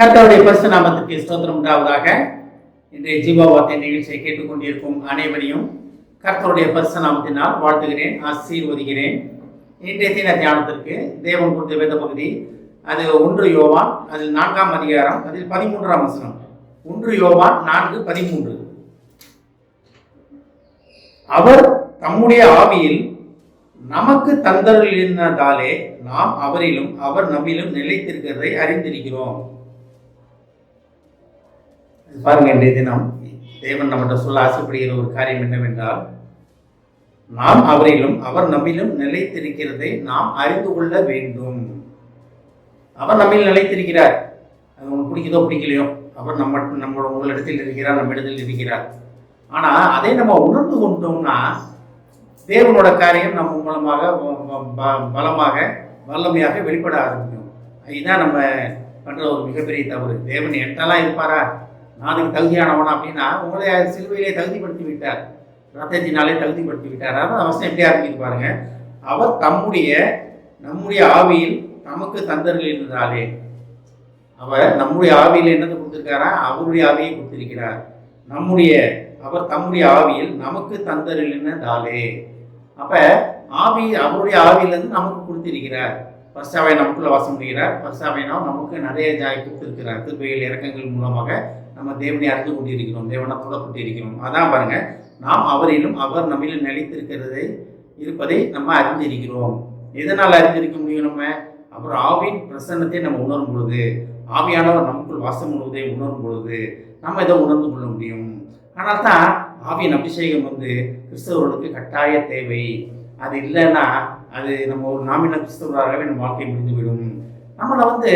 கர்த்தருடைய பரிசு நாமத்துக்கு ஸ்தோத்திரம் உண்டாவதாக. இன்றைய ஜீவவார்த்தை நிகழ்ச்சியை கேட்டுக்கொண்டிருக்கும் அனைவரையும் கர்த்தருடைய பரிசு நாமத்தினால் வாழ்த்துகிறேன், ஆசீர்வதிக்கிறேன். இன்றைய தின தியானத்திற்கு தேவன் கொடுத்த வேத பகுதி அது 1 யோவான், அதில் 4ஆம் அதிகாரம், அதில் 13ஆம் வசனம். 1 யோவான் 4:13. அவர் தம்முடைய ஆவியில் நமக்கு தந்தருளினதாலே நாம் அவரிலும் அவர் நம்மிலும் நிலைத்திருக்கிறதை அறிந்திருக்கிறோம். பாருங்க, இன்றைய தினம் தேவன் நம்மகிட்ட சொல்ல ஆசைப்படுகிற ஒரு காரியம் என்னவென்றால், நாம் அவரிலும் அவர் நம்மிலும் நிலைத்திருக்கிறதை நாம் அறிந்து கொள்ள வேண்டும். அவர் நம்மில் நிலைத்திருக்கிறார். அது உங்களுக்கு பிடிக்குதோ பிடிக்கலையோ, அவர் நம்ம உங்களிடத்தில் இருக்கிறார், நம்ம இடத்தில் இருக்கிறார். ஆனா அதை நம்ம உணர்ந்து கொண்டோம்னா தேவனோட காரியம் நம்ம மூலமாக பலமாக வல்லமையாக வெளிப்பட ஆரம்பிக்கும். இதுதான் நம்ம பண்ற ஒரு மிகப்பெரிய தவறு. தேவன் எட்டெல்லாம் இருப்பாரா, நான் அதுக்கு தகுதியானவனா அப்படின்னா, உங்களை சிலுவையிலே தகுதிப்படுத்தி விட்டார், ரத்தத்தினாலே தகுதிப்படுத்தி விட்டார். அதான் அவசியம் எப்படி ஆரம்பிக்குது பாருங்க. அவர் நம்முடைய ஆவியில் நமக்கு தந்தருளினதாலே, அவர் நம்முடைய ஆவியில் என்னத்தை கொடுத்திருக்காரா, அவருடைய ஆவியை கொடுத்திருக்கிறார். அவர் தம்முடைய ஆவியில் நமக்கு தந்தருளினதாலே, அப்ப ஆவி அவருடைய ஆவியிலிருந்து நமக்கு கொடுத்திருக்கிறார். பரிசாவை நமக்குள்ள வாசம் பண்ணுகிறார். பரிசாவைனா நமக்கு நிறைய ஜாய் கொடுத்திருக்கிறார். கிருபைகள் இரக்கங்கள் மூலமாக நம்ம தேவனை அறிந்து கொண்டிருக்கிறோம், தேவனை தொடப்பட்டிருக்கிறோம். அதான் பாருங்க, நாம் அவரிலும் அவர் நம்மிலும் இருப்பதை நம்ம அறிந்திருக்கிறோம். எதனால் அறிந்திருக்க முடியும்? நம்ம அவர் ஆவியின் பிரசன்னத்தை நம்ம உணரும் பொழுது, ஆவியானவர் நமக்குள் வாசம் பண்ணுவதை உணரும் பொழுது நம்ம இதை உணர்ந்து கொள்ள முடியும். ஆனால் தான் ஆவியின் அபிஷேகம் கிறிஸ்தவர்களுக்கு கட்டாய தேவை. அது இல்லைன்னா அது நம்ம ஒரு நாமின கிறிஸ்தவராகவே நம்ம வாழ்க்கை முடிந்துவிடும். நம்மளை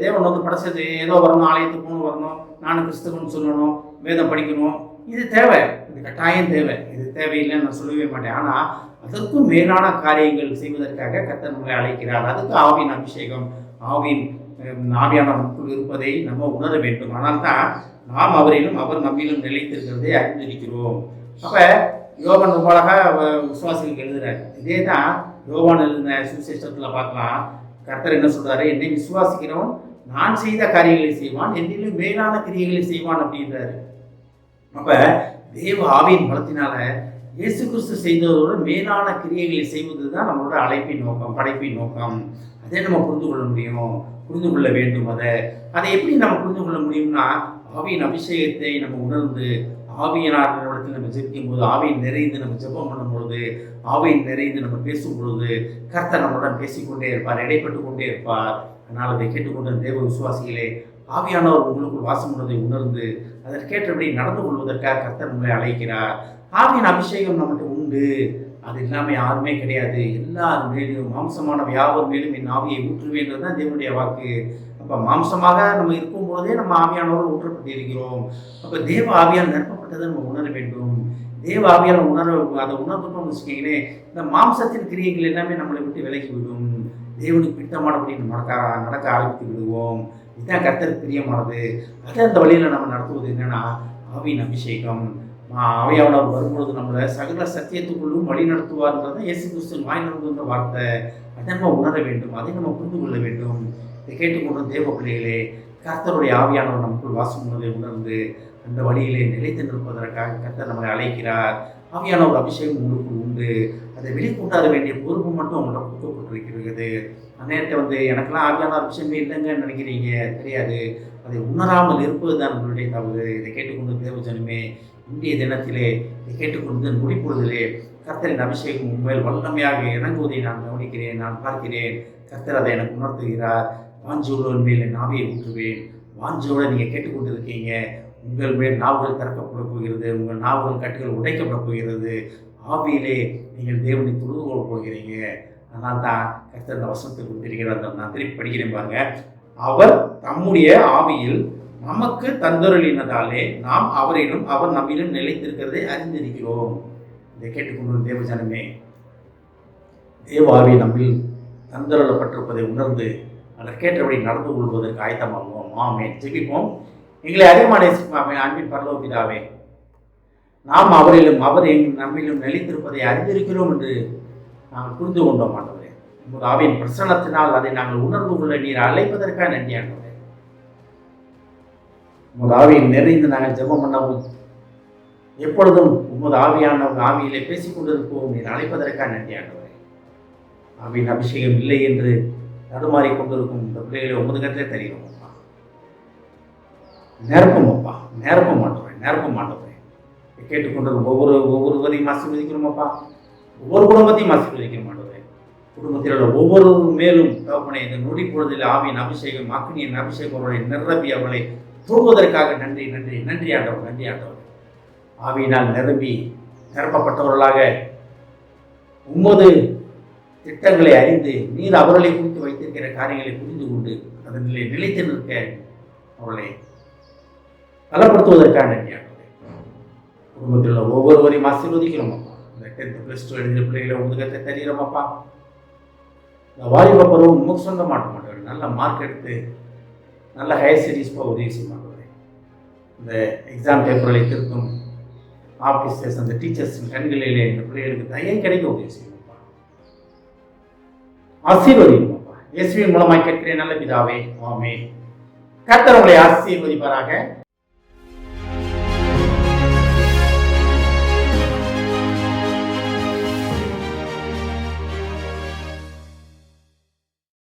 தேவன் படைச்சது ஏதோ வரணும், ஆலயத்துக்கு போகணும், வரணும், நானும் கிறிஸ்தவன் சொல்லணும், வேதம் படிக்கணும், இது தேவை, இது கட்டாயம் தேவை. இது தேவையில்லைன்னு நான் சொல்லவே மாட்டேன். ஆனால் அதற்கும் மேலான காரியங்கள் செய்வதற்காக கர்த்தர் நம்மளை அழைக்கிறார். அதுக்கு ஆவியின் அபிஷேகம், ஆவியான நமக்குள் இருப்பதை நம்ம உணர வேண்டும். ஆனால் தான் நாம் அவரிலும் அவர் நம்மிலும் நிலைத்திருக்கிறதை அறிந்திருக்கிறோம். அப்ப யோவான் மூலமாக விசுவாசிகளுக்கு எழுதுறாரு. இதே தான் யோவான் எழுதின சுவிசேஷத்தில் பார்க்கலாம். கர்த்தர் என்ன சொல்றாரு, என்னை விசுவாசிக்கிறவன் நான் செய்த காரியங்களை செய்வான், என்னிலும் மேலான கிரியைகளை செய்வான் அப்படின்றாரு. அப்ப தேவ ஆவியின் பலத்தினால இயேசு கிறிஸ்து செய்ததோடு மேலான கிரியைகளை செய்வதுதான் நம்மளோட அழைப்பின் நோக்கம், படைப்பின் நோக்கம். அதை நம்ம புரிந்து கொள்ள முடியும், புரிந்து கொள்ள வேண்டும். அதை எப்படி நம்ம புரிந்து கொள்ள முடியும்னா, ஆவியின் அபிஷேகத்தை நம்ம உணர்ந்து ஆவியினாரிடத்தில் நம்ம ஜெபிக்கும் போது, ஆவியின் நிறைந்து நம்ம ஜெபம் பண்ணும் பொழுது, ஆவியின் நிறைந்து நம்ம பேசும் பொழுது கர்த்தர் நம்மளுடன் பேசிக்கொண்டே இருப்பார், இடைப்பட்டு கொண்டே இருப்பார். அதனால் அதை கேட்டுக்கொண்ட தேவ விசுவாசிகளே, ஆவியானவர் உங்களுக்குள் வாசம் உள்ளதை உணர்ந்து அதற்கேற்றபடி நடந்து கொள்வதற்காக கர்த்தர் நம்மளை அழைக்கிறார். ஆவியின் அபிஷேகம் நம்மகிட்ட உண்டு, அது இல்லாமல் யாருமே கிடையாது. எல்லார் மேலும் மாம்சமான யாவர் மேலும் என் ஆவியை ஊற்றுவேன்றது தான் தேவனுடைய வாக்கு. அப்போ மாம்சமாக நம்ம இருக்கும் பொழுதே நம்ம ஆவியானவர்கள் ஊற்றப்பட்டு இருக்கிறோம். அப்போ தேவ ஆவியால் நிரப்பப்பட்டதை நம்ம உணர வேண்டும். தேவ ஆவியால் அதை உணர்ந்துட்டோம்னு வச்சுக்கிங்களேன், இந்த மாம்சத்தின் கிரியைகள் எல்லாமே நம்மளை விட்டு விலகிவிடும். தேவனுக்கு பிடித்தமானபடி நடக்க ஆரம்பித்து விடுவோம். இதுதான் கர்த்தருக்கு பிரியமானது. அதை அந்த வழியில் நம்ம நடத்துவது என்னன்னா, ஆவியின் அபிஷேகம். ஆவியானவர் வரும்பொழுது நம்மளை சகல சத்தியத்துக்குள்ளும் வழி நடத்துவார்ன்றதை இயேசு கிறிஸ்துவின் வாய் நடந்துன்ற வார்த்தை. அதை நம்ம உணர வேண்டும், அதை நம்ம புரிந்து கொள்ள வேண்டும். இதை கேட்டுக்கொண்ட தேவ பிள்ளைகளே, கர்த்தருடைய ஆவியானவர் நமக்குள் வாசம் உள்ளதை உணர்ந்து அந்த வழியிலே நிலைத்து நிற்பதற்காக கர்த்தர் நம்மளை அழைக்கிறார். ஆவியான ஒரு அபிஷேகம் உங்களுக்கு உண்டு. அதை வெளிக்கொண்டாட வேண்டிய பொறுப்பு மட்டும் அவங்கள்ட்ட கொடுக்கப்பட்டிருக்கிறது. அந்நேரத்தை எனக்கெல்லாம் ஆவியான அபிஷேகமே இல்லைங்கன்னு நினைக்கிறீங்க, தெரியாது. அதை உணராமல் இருப்பது தான் நம்மளுடைய தவறு. இதை கேட்டுக்கொண்டு தேவஜனமே, இன்றைய தினத்திலே இதை கேட்டுக்கொண்டு முடிப்பொழுதிலே கர்த்தரின் அபிஷேகம் உண்மையில் வல்லமையாக இறங்குவதை நான் கவனிக்கிறேன், நான் பார்க்கிறேன். கர்த்தர் அதை எனக்கு உணர்த்துகிறார். வாஞ்சியுள்ளவன் மேல் என் ஆவியை ஊற்றுவேன். வாஞ்சியோடு நீங்கள் கேட்டுக்கொண்டு இருக்கீங்க. உங்கள் மேல் நாவுகள் திறக்கப்பட போகிறது, உங்கள் நாவுகள் கட்டுகள் உடைக்கப்பட போகிறது. ஆவியிலே நீங்கள் தேவனை தொழுது கொள்ள போகிறீங்க. அதனால் தான் கர்த்தர் இந்த வசனத்தை கொடுத்திருக்கிறார். நான் திருப்பி படிக்கிறேன் பாருங்க. அவர் தம்முடைய ஆவியில் நமக்கு தந்தருளினதாலே நாம் அவரிலும் அவர் நம்மிலும் நிலைத்திருக்கிறதை அறிந்திருக்கிறோம். இதை கேட்டுக்கொண்டு தேவஜனமே, தேவ ஆவி நம்மில் தந்தருளப்பட்டிருப்பதை உணர்ந்து அதற்கேற்றபடி நடந்து கொள்வதற்கு ஆயத்தமாகுவோம். ஆமென். ஜெபிப்போம். எங்களை அதிகமான அன்பின் பரலோக பிதாவே, நாம் அவரிலும் அவர் நம்மிலும் நிலைத்திருப்பதை அறிந்திருக்கிறோம் என்று நாங்கள் புரிந்து கொண்டோம் ஆண்டவரே. உங்கள் ஆவியின் பிரசன்னத்தினால் அதை நாங்கள் உணர்ந்து கொள்ள நீர் அழைப்பதற்காக நன்றி ஆண்டவரே. உமது ஆவியில் நிறைந்து நாங்கள் ஜெபம் பண்ணவும் எப்பொழுதும் உமது ஆவியான ஆவியிலே பேசிக் கொண்டிருப்போம். நீர் அழைப்பதற்காக நன்றி ஆண்டவரே. ஆவியின் அபிஷேகம் இல்லை என்று தடுமாறி கொண்டிருக்கும் இந்த பிள்ளைகளை உமது கருத்தை தெரியும் அப்பா. நிரப்பும் அப்பா, நிரப்ப மாட்டோம், நிரப்ப மாட்டோம். கேட்டுக்கொண்டிருக்கும் ஒவ்வொருவரையும் ஆசீர்வதிக்கிறோம் அப்பா. ஒவ்வொரு குடும்பத்தையும் ஆசீர்வதிக்கிறோம் ஆண்டவரே. குடும்பத்தில் உள்ள ஒவ்வொரு மேலும் தகப்பனே இந்த நொடி பொழுதில் ஆவியின் அபிஷேகம் அக்னியின் அபிஷேகம் அவர்களை நிரப்பி அவர்களை தூங்குவதற்காக நன்றி நன்றி நன்றி ஆண்டவர், நன்றி ஆண்டவர். ஆவியினால் நிரப்பப்பட்டவர்களாக உமது திட்டங்களை அறிந்து நீர் அவர்களை குறித்து வைத்திருக்கிற காரியங்களை புரிந்து கொண்டு அதனிலே நிலைத்து நிற்க அவர்களை பலப்படுத்துவதற்காக நன்றி ஆண்டவரே. குடும்பத்தில் உள்ள ஒவ்வொருவரையும் ஆசீர்வதிக்கிறோம் அப்பா. இந்த 10th +2 எழுதிய பிள்ளைகளை உங்களுக்கத்தை தெரிகிறோம் அப்பா. இந்த வாலிப பருவம் உமக்கு சொந்த மாட்டோம். நல்ல மார்க் எடுத்து நல்ல ஹையர் ஸ்டடீஸ் போக உதவி செய்ய மாட்டோம். இந்த எக்ஸாம் பேப்பர்களை திருத்தும் ஆஃபீஸர்ஸ் அந்த டீச்சர்ஸின் கண்களிலே இந்த பிள்ளைகளுக்கு தயம் கிடைக்க உதவி செய்யணும்ப்பா. ஆசீர்வதிப்பா. இயேசுவின் மூலமாய் கேட்கிறேன் நல்ல பிதாவே, ஆமென். கர்த்தர் உங்களை ஆசீர்வதிப்பாராக.